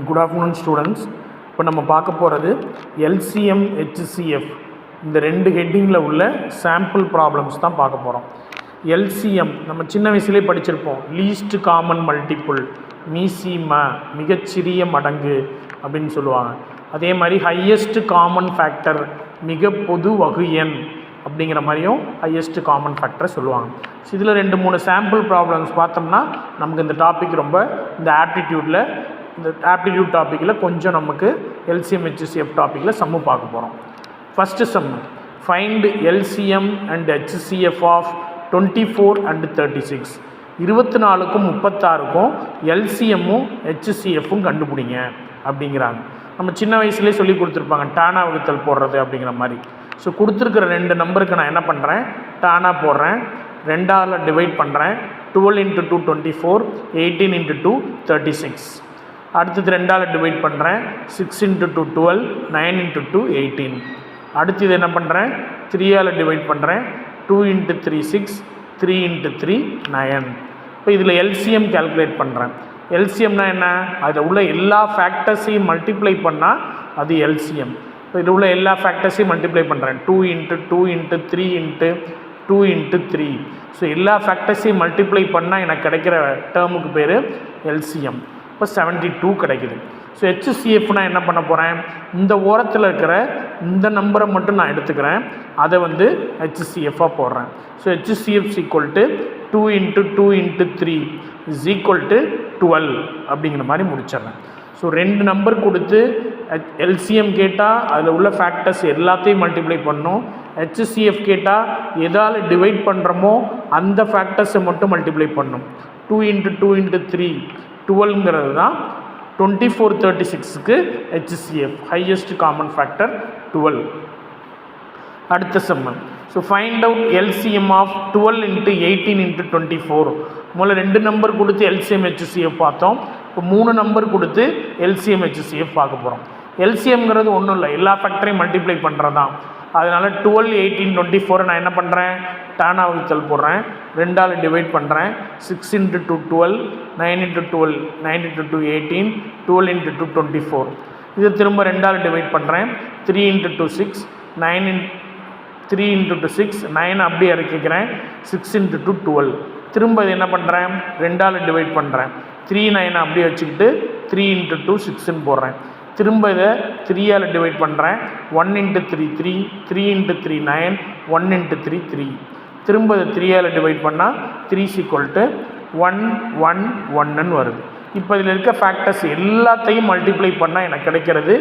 Good afternoon students. இப்போ நம்ம பார்க்க போகிறது எல்சிஎம் ஹெச்சிஎஃப் இந்த ரெண்டு ஹெட்டிங்கில் உள்ள சாம்பிள் ப்ராப்ளம்ஸ் தான் பார்க்க போகிறோம். எல்சிஎம் நம்ம சின்ன வயசுலேயே படிச்சிருப்போம். லீஸ்ட் காமன் மல்டிப்புள், மீசிம மிகச்சிறிய மடங்கு அப்படின்னு சொல்லுவாங்க. அதே மாதிரி ஹையஸ்ட் காமன் ஃபேக்டர், மிக பொது வகு எண் அப்படிங்கிற மாதிரியும் ஹையஸ்ட் காமன் ஃபேக்டரை சொல்லுவாங்க. ஸோ இதில் 2-3 சாம்பிள் ப்ராப்ளம்ஸ் பார்த்தோம்னா நமக்கு இந்த டாபிக் ரொம்ப இந்த ஆப்டிடியூட் டாப்பிக்கில் கொஞ்சம் நமக்கு எல்சிஎம் ஹெச்சிஎஃப் டாப்பிக்கில் சம்மு பார்க்க போகிறோம். First sum, find LCM and HCF of 24 and 36. 24க்கும் 36க்கும் எல்சிஎம்மும் ஹெச்சிஎஃப்பும் கண்டுபிடிங்க அப்படிங்கிறாங்க. நம்ம சின்ன வயசுலேயே சொல்லி கொடுத்துருப்பாங்க டானா வகுத்தல் போடுறது அப்படிங்கிற மாதிரி. ஸோ கொடுத்துருக்கிற 2 நம்பருக்கு நான் என்ன பண்ணுறேன், டானா போடுறேன், 2ஆல் டிவைட் பண்ணுறேன். 12 × 2 24, 18 × 2 36. அடுத்தது 2ஆல் டிவைட் பண்ணுறேன். 6 × 2 12, 9 × 2 18. அடுத்தது என்ன பண்ணுறேன், 3ஆல் டிவைட் பண்ணுறேன். 2 × 3 6, 3 × 3 9. இப்போ இதில் எல்சிஎம் கேல்குலேட் பண்ணுறேன். எல்சிஎம்னா என்ன, அதில் உள்ள எல்லா ஃபேக்டர்ஸையும் மல்டிப்ளை பண்ணால் அது எல்சிஎம். இப்போ இதில் உள்ள எல்லா ஃபேக்டர்ஸையும் மல்டிப்ளை பண்ணுறேன். 2 × 2 × 3 × 2 × 3. ஸோ எல்லா ஃபேக்டர்ஸையும் மல்டிப்ளை பண்ணால் எனக்கு கிடைக்கிற டேர்முக்கு பேர் எல்சிஎம். இப்போ 72 கிடைக்குது. ஸோ ஹெச்சிஎஃப்னா என்ன பண்ண போகிறேன், இந்த ஓரத்தில் இருக்கிற இந்த நம்பரை மட்டும் நான் எடுத்துக்கிறேன், அதை ஹெச்சிஎஃப்பாக போடுறேன். ஸோ ஹெச்சிஎஃப் = 2 × 2 × 3 = 12 அப்படிங்கிற மாதிரி முடிச்சிடுறேன். ஸோ 2 நம்பர் கொடுத்து எல்சிஎம் கேட்டால் அதில் உள்ள ஃபேக்டர்ஸ் எல்லாத்தையும் மல்டிப்ளை பண்ணணும். ஹெச்சிஎஃப் கேட்டால் எதால் டிவைட் பண்ணுறோமோ அந்த ஃபேக்டர்ஸை மட்டும் மல்டிப்ளை பண்ணணும். 2 × 2 × 3 12ங்கிறது தான் 24 36க்கு ஹெச்சிஎஃப், ஹையஸ்ட் காமன் ஃபேக்டர் 12. அடுத்த sum, so find out LCM of 12 × 18 × 24. முதல்ல 2 நம்பர் கொடுத்து எல்சிஎம் ஹெச்சிஎஃப் பார்த்தோம். இப்போ 3 நம்பர் கொடுத்து எல்சிஎம் ஹெச்சிஎஃப் பார்க்க போகிறோம். எல்சிஎம்ங்கிறது ஒன்றும் இல்லை, எல்லா ஃபேக்டரையும் மல்டிப்ளை பண்ணுறது தான். அதனால் 12 18 24 நான் என்ன பண்ணுறேன், டானா வகுத்தல் போடுறேன், 2ஆல் டிவைட் பண்ணுறேன். 6 × 2 12, 9 × 12, 9 × 2 18, 12 × 2 24. இது திரும்ப 2ஆல் டிவைட் பண்ணுறேன். 3 × 2 6, 3 × 2 6, 9 அப்படியே இறக்கிக்கிறேன். 6 × 2 12. திரும்ப இது என்ன பண்ணுறேன், 2ஆல் டிவைட் பண்ணுறேன். 3 9 அப்படியே வச்சுக்கிட்டு 3 × 2 6ன்னு போடுறேன். திரும்ப இதை 3ஆல் டிவைட் பண்ணுறேன். 1 × 3 3, 3 × 3 9, 1 × 3 3. திரும்ப இதை 3ஆல் டிவைட் பண்ணால் 3 = 1 1 1ன்னு வருது. இப்போ இதில் இருக்க ஃபேக்டர்ஸ் எல்லாத்தையும் மல்டிப்ளை பண்ணால் எனக்கு கிடைக்கிறது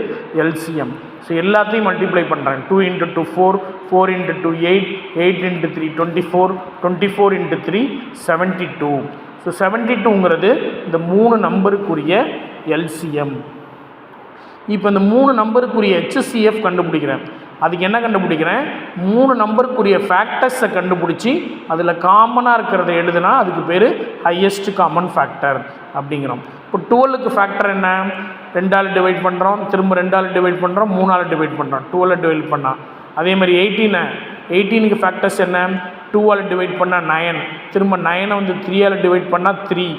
எல்சிஎம். ஸோ எல்லாத்தையும் மல்டிப்ளை பண்ணுறேன். 2 × 2 4, 4 × 2 8, 8 × 3 24, 24 × 3 72. ஸோ 72ங்கிறது இந்த 3 நம்பருக்குரிய எல்சிஎம். இப்போ இந்த 3 நம்பருக்குரிய ஹெச்சிஎஃப் கண்டுபிடிக்கிறேன். அதுக்கு என்ன கண்டுபிடிக்கிறேன், 3 நம்பருக்குரிய ஃபேக்டர்ஸை கண்டுபிடிச்சி அதில் காமனாக இருக்கிறத எழுதுனா அதுக்கு பேர் ஹையஸ்ட் காமன் ஃபேக்டர் அப்படிங்கிறோம். இப்போ 12க்கு ஃபேக்டர் என்ன, 2ஆல் டிவைட் பண்ணுறோம், திரும்ப 2ஆல் டிவைட் பண்ணுறோம், 3ஆல் டிவைட் பண்ணுறோம், 12 டிவைட் பண்ணால். அதே மாதிரி 18க்கு ஃபேக்டர்ஸ் என்ன, 2ஆல் டிவைட் பண்ணால் 9, திரும்ப 9 3ஆல் டிவைட் பண்ணால் 3,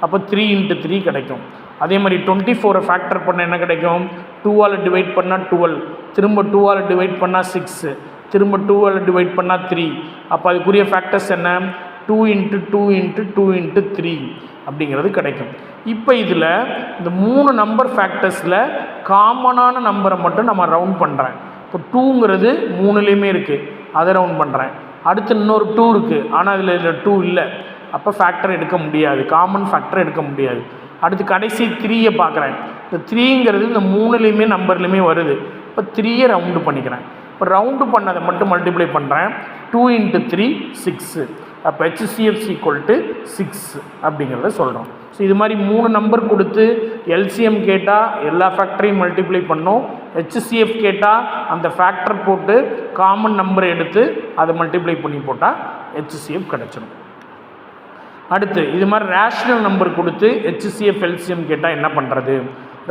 அப்போ 3 × 3 கிடைக்கும். அதே மாதிரி 24 ஃபேக்டர் பண்ண என்ன கிடைக்கும், 2ஆல் டிவைட் பண்ணால் 12, திரும்ப 2ஆல் டிவைட் பண்ணால் 6, திரும்ப 2ஆல் டிவைட் பண்ணால் 3, அப்போ அதுக்குரிய ஃபேக்டர்ஸ் என்ன, 2 × 2 × 2 × 3 அப்படிங்கிறது கிடைக்கும். இப்போ இதில் இந்த 3 நம்பர் ஃபேக்டர்ஸில் காமனான நம்பரை மட்டும் நம்ம ரவுண்ட் பண்ணுறேன். இப்போ 2ங்கிறது 3லேயுமே இருக்குது, அதை ரவுண்ட் பண்ணுறேன். அடுத்து இன்னொரு 2 இருக்குது, ஆனால் இதில் 2 இல்லை, அப்போ ஃபேக்டர் எடுக்க முடியாது, காமன் ஃபேக்டர் எடுக்க முடியாது. அடுத்து கடைசி 3யை பார்க்குறேன். இந்த 3ங்கிறது இந்த 3லேயுமே நம்பர்லேயுமே வருது. இப்போ 3யை ரவுண்டு பண்ணிக்கிறேன். இப்போ ரவுண்டு பண்ணதை மட்டும் மல்டிப்ளை பண்ணுறேன். 2 × 3 6. அப்போ ஹெச்சிஎஃப் = 6 அப்படிங்கிறத சொல்கிறோம். ஸோ இது மாதிரி 3 நம்பர் கொடுத்து எல்சிஎம் கேட்டால் எல்லா ஃபேக்டரையும் மல்டிப்ளை பண்ணோம். ஹெச்சிஎஃப் கேட்டால் அந்த ஃபேக்டர் போட்டு காமன் நம்பரை எடுத்து அதை மல்டிப்ளை பண்ணி போட்டால் ஹெச்சிஎஃப் கிடச்சிடும். அடுத்து இது மாதிரி ரேஷ்னல் நம்பர் கொடுத்து ஹெச்சிஎஃப் எல்சிஎம் கேட்டால் என்ன பண்ணுறது,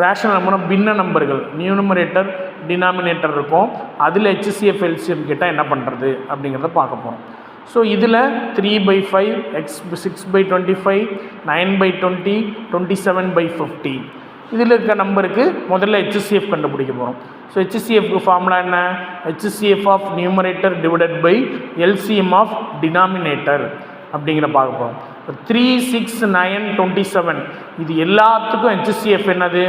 ரேஷ்னல் நம்பர்னா பின்ன நம்பர்கள், நியூமரேட்டர் டினாமினேட்டர் இருக்கும், அதில் ஹெச்சிஎஃப் எல்சிஎம் கேட்டால் என்ன பண்ணுறது அப்படிங்கிறத பார்க்க போகிறோம். ஸோ இதில் 3/5, 6/25, 9/20, 27/50. இதில் இருக்க நம்பருக்கு முதல்ல HCF கண்டுபிடிக்க போகிறோம். ஸோ HCFக்கு ஃபார்முலா என்ன? HCF of numerator divided by LCM of denominator அப்படிங்கிற பார்க்க போகிறோம். 3, 6, 9, 27 இது எல்லாத்துக்கும் HCF என்னது?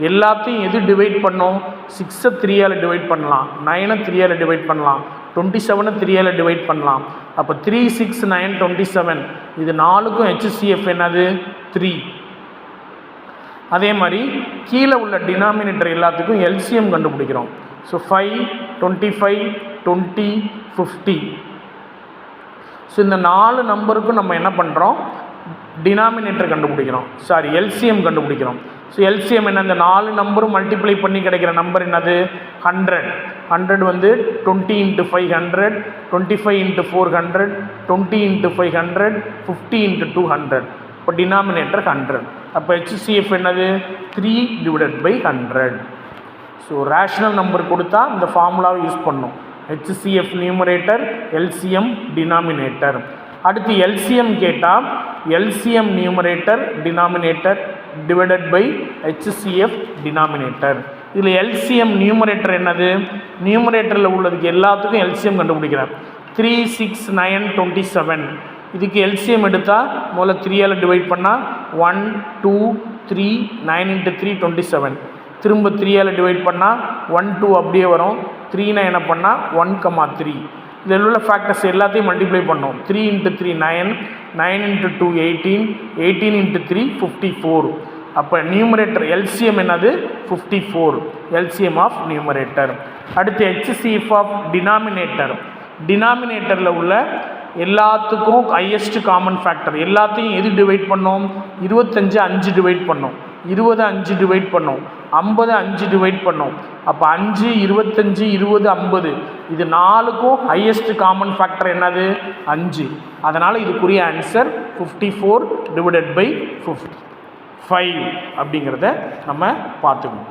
எல்லாத்தையும் எது டிவைட் பண்ணோம்? 6 3ஆல் டிவைட் பண்ணலாம், 9 3ஆல் டிவைட் பண்ணலாம், 27 3ஆல் டிவைட் பண்ணலாம். அப்போ 3, 6, 9, 27 இது 4க்கும் HCF என்னது? 3. அதே மாதிரி கீழே உள்ள டினாமினேட்டர் எல்லாத்துக்கும் LCM கண்டுபிடிக்கிறோம். ஸோ 5, 25, 20, 50. ஸோ இந்த 4 நம்பருக்கும் நம்ம என்ன பண்ணுறோம்? டினாமினேட்டர் கண்டுபிடிக்கிறோம், LCM கண்டுபிடிக்கிறோம். ஸோ LCM என்ன? இந்த 4 நம்பரும் மல்டிப்ளை பண்ணி கிடைக்கிற நம்பர் என்னது? 100. 100 வந்து 20 × 500, 25 × 400, 20 × 500, 50 × 200. இப்போ டினாமினேட்டர் 100. அப்போ HCF என்னது? 3/100. ஸோ ரேஷனல் நம்பர் கொடுத்தா இந்த ஃபார்முலாவை யூஸ் பண்ணணும். HCF numerator, LCM denominator. அடுத்து LCM கேட்டால் LCM numerator denominator divided by HCF denominator. இதில் LCM நியூமரேட்டர் என்னது? நியூமரேட்டரில் உள்ளதுக்கு எல்லாத்துக்கும் LCM கண்டுபிடிக்கிறேன். 3, 6, 9, 27 இதுக்கு LCM எடுத்தால் முதல்ல 3ஆல் டிவைட் பண்ணால் 1, 2, 3, 9 × 3 27. திரும்ப 3ஆல் டிவைட் பண்ணால் 1, 2 அப்படியே வரும். 3 என்ன பண்ணால் 1, 3. இதில் உள்ள ஃபேக்டர்ஸ் எல்லாத்தையும் மல்டிப்ளை பண்ணோம். 3 × 3 9, 9 × 2 18, 18 × 3 54. அப்போ நியூமரேட்டர் LCM என்னது? 54. LCM of numerator. அடுத்து HCF ஆஃப் டினாமினேட்டர். டினாமினேட்டரில் உள்ள எல்லாத்துக்கும் ஹையஸ்ட் காமன் ஃபேக்டர் எல்லாத்தையும் எது டிவைட் பண்ணோம்? 25 5 டிவைட் பண்ணோம், 20 5 டிவைட் பண்ணோம், 50 5 டிவைட் பண்ணோம். அப்போ 5, 25, 20, 50 இது 4க்கும் ஹையஸ்ட் காமன் ஃபேக்டர் என்னது? 5. அதனால் இதுக்குரிய ஆன்சர் 54/5 அப்படிங்கிறத நம்ம பார்த்துக்கணும்.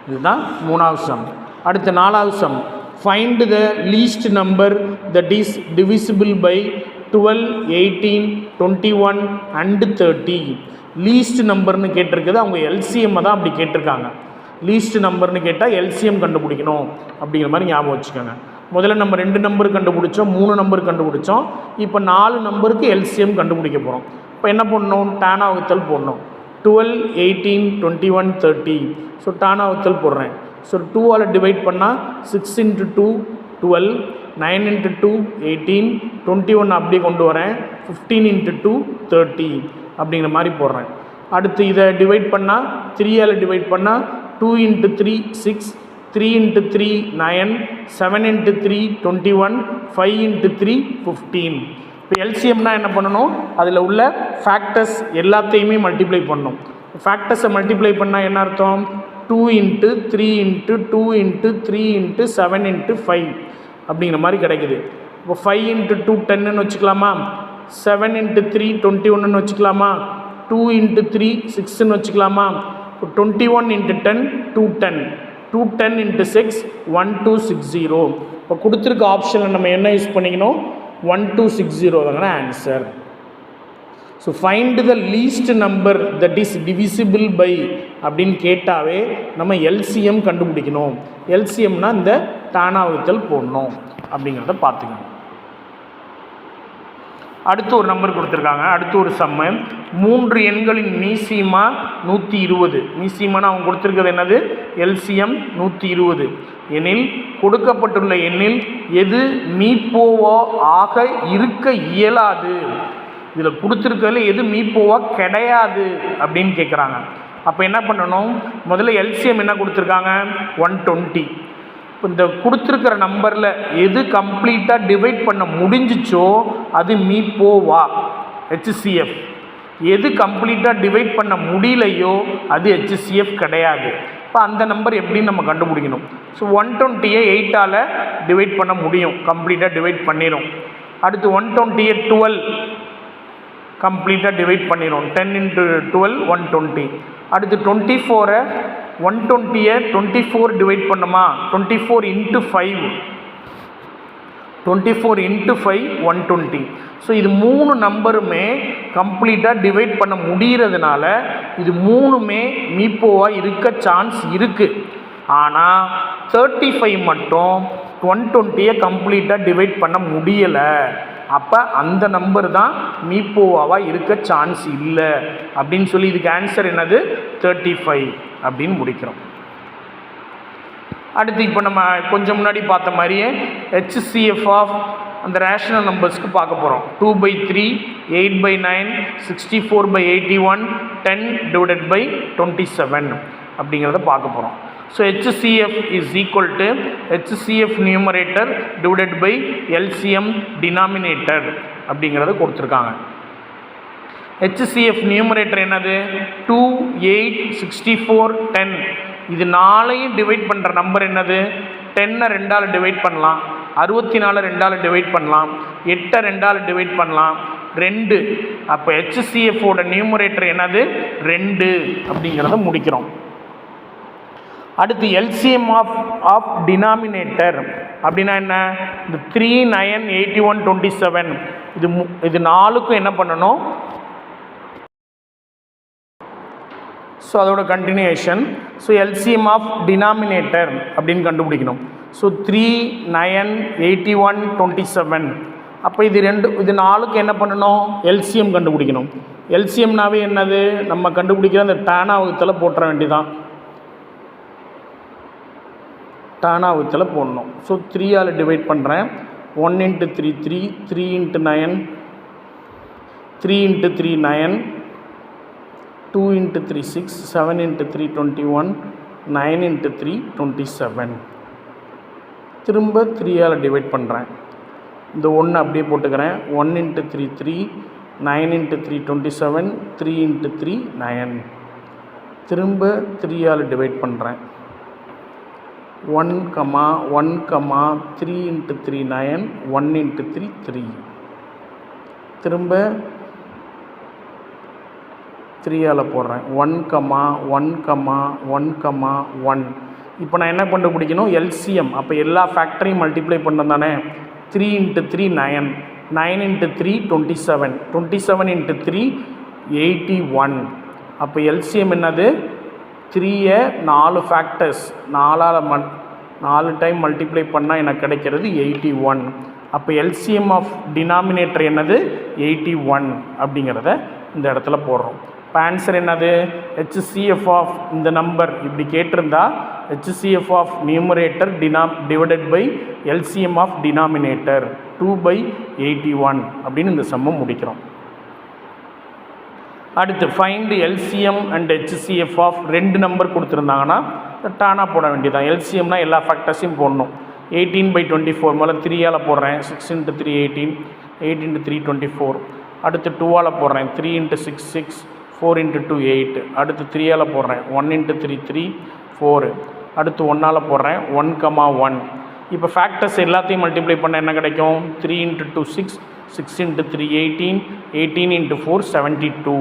இதுதான் 3வது சம். அடுத்த 4வது some. Find the least number that is divisible by 12, 18, 21 and 30. Least நம்பர்னு கேட்டிருக்குது. அவங்க LCM தான் அப்படி கேட்டிருக்காங்க. லீஸ்ட் நம்பர்னு கேட்டால் LCM கண்டுபிடிக்கணும் அப்படிங்கிற மாதிரி ஞாபகம் வச்சுக்கோங்க. முதல்ல நம்ம 2 நம்பர் கண்டுபிடிச்சோம், 3 நம்பர் கண்டுபிடிச்சோம். இப்போ 4 நம்பருக்கு LCM கண்டுபிடிக்க போகிறோம். இப்போ என்ன பண்ணணும்? டானா வகுத்தல் போடணும். 12, 18, 21, 30. ஸோ டானா வகுத்தல் போடுறேன். ஸோ 2ஆல் டிவைட் பண்ணால் 6 × 2 12, 9 × 2 18, 21 அப்படியே கொண்டு வரேன். 15 × 2 30 அப்படிங்கிற மாதிரி போடுறேன். அடுத்து இதை டிவைட் பண்ணால் 3ஆல் டிவைட் பண்ணால் 2 × 3 6, 3 × 3 9, 7 × 3 21, 5 × 3 15. இப்போ LCMனா என்ன பண்ணணும்? அதில் உள்ள ஃபேக்டர்ஸ் எல்லாத்தையுமே மல்டிப்ளை பண்ணணும். ஃபேக்டர்ஸை மல்டிப்ளை பண்ணால் என்ன அர்த்தம்? 2 × 3 × 2 × 3 × 7 × 5 அப்படிங்கிற மாதிரி கிடைக்குது. இப்போ 5 × 2 10ன்னு வச்சுக்கலாமா? 7 × 3 21ன்னு வச்சுக்கலாமா? 2 × 3 6ன்னு வச்சுக்கலாமா? இப்போ 21 × 10 210, 210 × 6 1260. இப்போ கொடுத்துருக்க ஆப்ஷனில் நம்ம என்ன யூஸ் பண்ணிக்கணும்? 1260 தாங்க answer. So find the least number that is divisible by அப்படின்னு கேட்டாவே நம்ம LCM கண்டுபிடிக்கணும். LCMனா இந்த டானா வகுத்தல் போடணும் அப்படிங்கிறத பார்த்துக்கணும். அடுத்து ஒரு நம்பர் கொடுத்துருக்காங்க. அடுத்து ஒரு சம்மு. 3 எண்களின் மீசிமா 120. மீசிமானா அவங்க கொடுத்துருக்கிறது என்னது? LCM 120 எனில் கொடுக்கப்பட்டுள்ள எண்ணில் எது மீப்போவோ ஆக இருக்க இயலாது. இதில் கொடுத்துருக்கல எது மீப்போவா கிடையாது அப்படின்னு கேட்குறாங்க. அப்போ என்ன பண்ணணும்? முதல்ல LCM என்ன கொடுத்துருக்காங்க? 120. இப்போ இந்த கொடுத்துருக்கிற நம்பரில் எது கம்ப்ளீட்டாக டிவைட் பண்ண முடிஞ்சிச்சோ அது மீப்போவா HCF. எது கம்ப்ளீட்டாக டிவைட் பண்ண முடியலையோ அது HCF கிடையாது. இப்போ அந்த நம்பர் எப்படின்னு நம்ம கண்டுபிடிக்கணும். ஸோ 120ஐ 8ஆல் டிவைட் பண்ண முடியும், கம்ப்ளீட்டாக டிவைட் பண்ணிடும். அடுத்து 120ஐ 12 கம்ப்ளீட்டாக டிவைட் பண்ணிடும். 10 × 12 120. அடுத்து 24ஐ 120ஐ 24 டிவைட் பண்ணுமா? 24 × 5 24 into 5 120. ஸோ இது மூணு நம்பருமே கம்ப்ளீட்டாக டிவைட் பண்ண முடிகிறதுனால இது மூணுமே மீப்போவாக இருக்க சான்ஸ் இருக்குது. ஆனால் 35 மட்டும் 120 கம்ப்ளீட்டாக டிவைட் பண்ண முடியலை. அப்போ அந்த நம்பர் தான் மீப்போவாக இருக்க சான்ஸ் இல்லை அப்படின்னு சொல்லி இதுக்கு ஆன்சர் என்னது 35 அப்படின்னு முடிக்கிறோம். அடுத்து இப்போ நம்ம கொஞ்சம் முன்னாடி பார்த்த மாதிரியே HCF ஆஃப் அந்த ரேஷனல் நம்பர்ஸ்க்கு பார்க்க போகிறோம். 2/3, 8/9, 64/81, 10 divided by 27 அப்படிங்கிறத பார்க்க போகிறோம். So HCF is equal to HCF numerator divided by LCM denominator அப்படிங்கிறத கொடுத்துருக்காங்க. HCF நியூமரேட்டர் என்னது 2, 8, 64, 10. இது 4ஐயும் டிவைட் பண்ணுற நம்பர் என்னது 10 2ஆல் டிவைட் பண்ணலாம், 64 2ஆல் டிவைட் பண்ணலாம், 8 2ஆல் டிவைட் பண்ணலாம், 2. அப்போ HCFோட நியூமரேட்டர் என்னது 2 அப்படிங்கிறத முடிக்கிறோம். அடுத்து LCM ஆஃப் டினாமினேட்டர் அப்படின்னா என்ன, இந்த 3, 9, 81, 27 இது 4க்கும் என்ன பண்ணணும், ஸோ அதோட continuation. So LCM of denominator அப்படின்னு கண்டுபிடிக்கணும். ஸோ 3, 9, 81, 27. அப்போ இது 4க்கு என்ன பண்ணணும், LCM கண்டுபிடிக்கணும். LCMனாவே என்னது, நம்ம கண்டுபிடிக்கிற அந்த டானாவகத்தில் போட்டுற வேண்டியதான், டானாவகத்தில் போடணும். ஸோ 3ஆல் டிவைட் பண்ணுறேன். 1 into 3 3, 3 into 9, 3 into 3 9, 2 into 3 6, 7 into 3 21, 9 into 3 27. திரும்ப 3ஆல் டிவைட் பண்ணுறேன். இந்த 1 அப்படியே போட்டுக்கிறேன். 1 into 3 3, 9 into 3 27, 3 into 3 9. திரும்ப 3ஆல் டிவைட் பண்ணுறேன். 1, 1, 3 into 3 9, 1 into 3 3. திரும்ப 3ஆல் போடுறேன். 1, 1, 1. இப்போ நான் என்ன கண்டுபிடிக்கணும், LCM. அப்போ எல்லா ஃபேக்டரையும் மல்டிப்ளை பண்ணணும் தானே. 3 into 3 9, 9 into 3 27, 27 into 3 81. அப்போ LCM என்னது, 3ஐ 4 ஃபேக்டர்ஸ் 4 டைம் மல்டிப்ளை பண்ணால் எனக்கு கிடைக்கிறது 81. அப்போ LCM ஆஃப் டினாமினேட்டர் என்னது 81 அப்படிங்கிறத இந்த இடத்துல போடுறோம். இப்போ ஆன்சர் என்னது, HCF ஆஃப் இந்த நம்பர் இப்படி கேட்டிருந்தா HCF of numerator divided by LCM of denominator 2/81 அப்படின்னு இந்த சம்மம் முடிக்கிறோம். அடுத்து find LCM and HCF of 2 number கொடுத்துருந்தாங்கன்னா டானா போட வேண்டியதான். LCMனா எல்லா ஃபேக்டர்ஸையும் போடணும். 18/24 முதல்ல 3ஆல் போடுறேன். 6 into 3 18, 8 into 3 24. அடுத்து 2ஆல் போடுறேன். 3 into 6 6, 4 into 2 8. அடுத்து 3ஆல் போடுறேன். 1 into 3 3 4. அடுத்து 1ஆல் போடுறேன். 1, 1. இப்போ ஃபேக்டர்ஸ் எல்லாத்தையும் மல்டிப்ளை பண்ண என்ன கிடைக்கும், 3 into 2 6, 6 into 3 18, 18 into 4 72.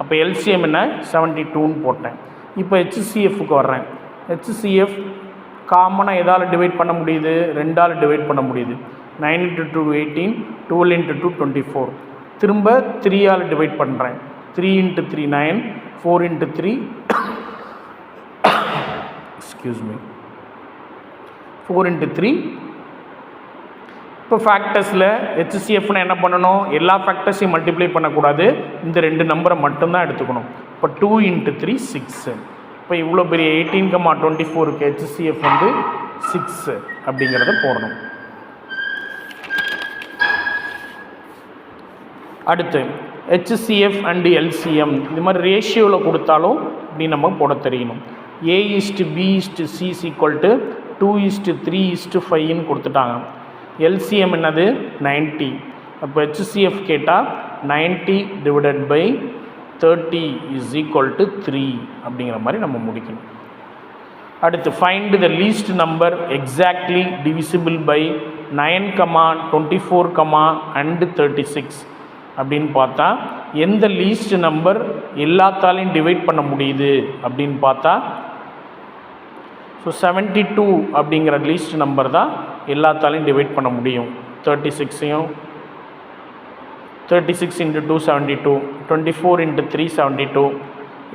அப்போ LCM என்ன 72ன்னு போட்டேன். இப்போ HCFக்கு வர்றேன். HCF காமனாக எதால் டிவைட் பண்ண முடியுது, 2ஆல் டிவைட் பண்ண முடியுது. 9 into 2 18, 12 into 2 24. திரும்ப 3ஆல் டிவைட் பண்ணுறேன். 3 into 3 9, 4 into 3 4 into 3. இப்போ ஃபேக்டர்ஸில் HCFன்னு என்ன பண்ணணும், எல்லா ஃபேக்டர்ஸையும் மல்டிப்ளை பண்ணக்கூடாது, இந்த 2 நம்பரை மட்டும்தான் எடுத்துக்கணும். இப்போ 2 into 3 6. இப்போ இவ்வளோ பெரிய 18,24க்கு HCF வந்து 6 அப்படிங்கிறத போடணும். அடுத்து HCF அண்டு LCM இது மாதிரி ரேஷியோவில் கொடுத்தாலும் இப்படி நம்ம போட தெரியணும். A/B/C is equal to 2:3:5ன்னு கொடுத்துட்டாங்க. LCM என்னது 90. அப்போ HCF கேட்டால் 90 divided by 30 is equal to 3 அப்படிங்கிற மாதிரி நம்ம முடிக்கணும். அடுத்து find the least number exactly divisible by 9, 24, and 36 அப்படின்னு பார்த்தா எந்த லீஸ்ட் நம்பர் எல்லாத்தாலையும் டிவைட் பண்ண முடியுது அப்படின்னு பார்த்தா ஸோ 72 அப்படிங்கிற லீஸ்ட் நம்பர் தான் எல்லாத்தாலையும் டிவைட் பண்ண முடியும். 36ஐயும் 36 into 2 72, 24 into 3 72,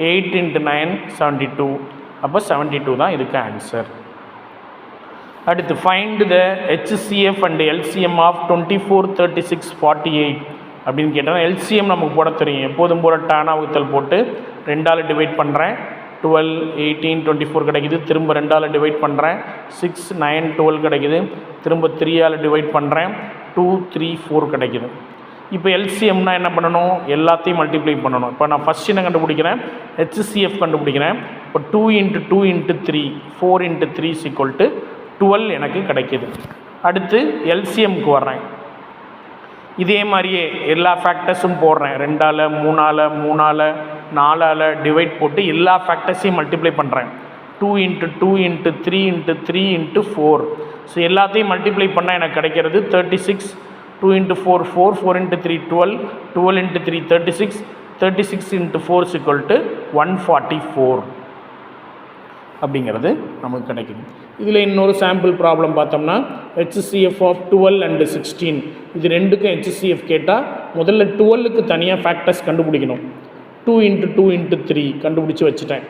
8 into 9 72. அப்போ 72 தான் இதுக்கு ஆன்சர். அடுத்து find the HCF and LCM of 24, 36, 48 அப்படின்னு கேட்டால் LCM நமக்கு போட தெரியும். எப்போதும் போல டானா வகுத்தல் போட்டு 2ஆல் டிவைட் பண்ணுறேன். 12, 18, 24 கிடைக்குது. திரும்ப 2ஆல் டிவைட் பண்ணுறேன். 6, 9, 12 கிடைக்குது. திரும்ப 3ஆல் டிவைட் பண்ணுறேன். 2, 3, 4 கிடைக்குது. இப்போ LCMனா என்ன பண்ணணும்? எல்லாத்தையும் மல்டிப்ளை பண்ணணும். இப்போ நான் ஃபஸ்ட் என்ன கண்டுபிடிக்கிறேன்? HCF கண்டுபிடிக்கிறேன். இப்போ 2 into 2 into 3, 4 into 3 is equal to 12 எனக்கு கிடைக்கிது. அடுத்து LCMக்கு வர்றேன். இதே மாதிரியே எல்லா ஃபேக்டர்ஸும் போடுறேன். 2ஆல் 3ஆல் 3ஆல் 4ஆல் டிவைட் போட்டு எல்லா ஃபேக்டர்ஸையும் மல்டிப்ளை பண்ணுறேன். 2 into 2 into 3 into 3 into 4. So எல்லாத்தையும் மல்டிப்ளை பண்ணால் எனக்கு கிடைக்கிறது 36. 2 into 4 4, 4 into 3 12, 12 into 3 36, 36 into 4 is equal to 144 அப்படிங்கிறது நமக்கு கிடைக்குது. இதில் இன்னொரு சாம்பிள் ப்ராப்ளம் பார்த்தோம்னா HCF ஆஃப் 12 and 16. இது ரெண்டுக்கும் HCF கேட்டால் முதல்ல 12க்கு தனியாக ஃபேக்டர்ஸ் கண்டுபிடிக்கணும். 2 into 2 into 3 கண்டுபிடிச்சி வச்சுட்டேன்.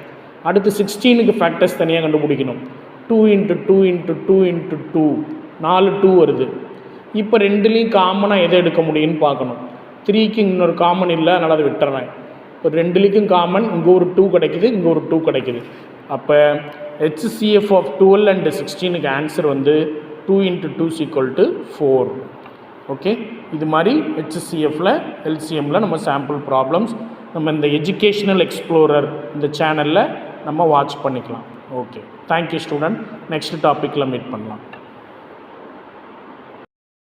அடுத்து 16க்கு ஃபேக்டர்ஸ் தனியாக கண்டுபிடிக்கணும். 2 into 2 into 2 into 2, 4 2 வருது. இப்போ ரெண்டுலேயும் காமனாக எதை எடுக்க முடியும்னு பார்க்கணும். 3க்கு இன்னொரு காமன் இல்லை, அதனால் அதை விட்டுறேன். இப்போ ரெண்டுலேயும் காமன் இங்கே ஒரு 2 கிடைக்குது, இங்கே ஒரு 2 கிடைக்குது. அப்போ HCF ஆஃப் 12 and 16க்கு ஆன்சர் வந்து 2 into 2 is equal to 4. Okay, இது மாதிரி HCFல LCMல நம்ம சாம்பிள் ப்ராப்ளம்ஸ் நம்ம இந்த எஜுகேஷ்னல் எக்ஸ்ப்ளோரர் இந்த சேனலில் நம்ம வாட்ச் பண்ணிக்கலாம். Okay, thank you student. நெக்ஸ்ட் டாப்பிக்கில் மீட் பண்ணலாம்.